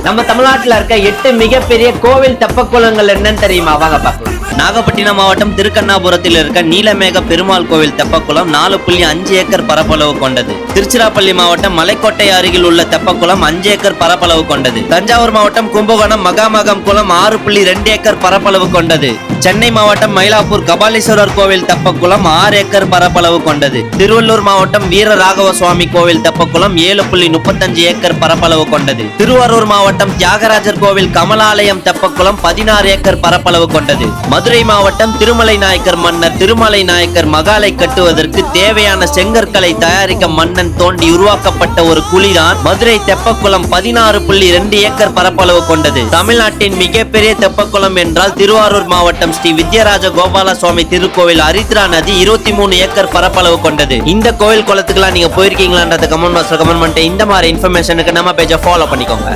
நம்ம தமிழ்நாட்டுல இருக்க 8 மிகப்பெரிய கோவில் தெப்பக்குளங்கள் என்னன்னு தெரியுமா? வாங்க பார்க்கலாம். நாகப்பட்டினம் மாவட்டம் திருக்கண்ணாபுரத்தில் இருக்க நீலமேக பெருமாள் கோவில் தெப்பக்குளம் 4.5 ஏக்கர் பரப்பளவு கொண்டது. திருச்சிராப்பள்ளி மாவட்டம் மலைக்கோட்டை அருகில் உள்ள தெப்பக்குளம் 5 ஏக்கர் பரப்பளவு கொண்டது. தஞ்சாவூர் மாவட்டம் கும்பகோணம் மகாமகம் குளம் 6.2 ஏக்கர் பரப்பளவு கொண்டது. சென்னை மாவட்டம் மயிலாப்பூர் கபாலீஸ்வரர் கோவில் தெப்பக்குளம் 6 ஏக்கர் பரப்பளவு கொண்டது. திருவள்ளூர் மாவட்டம் வீர ராகவ சுவாமி கோவில் தெப்பக்குளம் 7.35 ஏக்கர் பரப்பளவு கொண்டது. திருவாரூர் மாவட்டம் தியாகராஜர் கோவில் கமலாலயம் தெப்பக்குளம் 16 ஏக்கர் பரப்பளவு கொண்டது. மதுரை மாவட்டம் திருமலை நாயக்கர் மன்னர் திருமலை நாயக்கர் மகாலை கட்டுவதற்கு தேவையான செங்கற்களை தயாரிக்க மன்னன் தோண்டி உருவாக்கப்பட்ட ஒரு குழிதான் மதுரை தெப்பக்குளம் 16.2 ஏக்கர் பரப்பளவு கொண்டது. தமிழ்நாட்டின் மிகப்பெரிய தெப்பக்குளம் என்றால் திருவாரூர் மாவட்டம் ஸ்ரீ வித்யாராஜ கோபால சுவாமி திருக்கோவில் அரித்ரா நதி 23 ஏக்கர் பரப்பளவு கொண்டது. இந்த கோவில் குளத்துக்குலாம் நீங்க போயிருக்கீங்களான்றத கமெண்ட் பாக்ஸ்ல கமெண்ட் பண்ணிட்டு இந்த மாதிரி இன்ஃபர்மேஷனுக்கு நம்ம பேஜை ஃபாலோ பண்ணிக்கோங்க.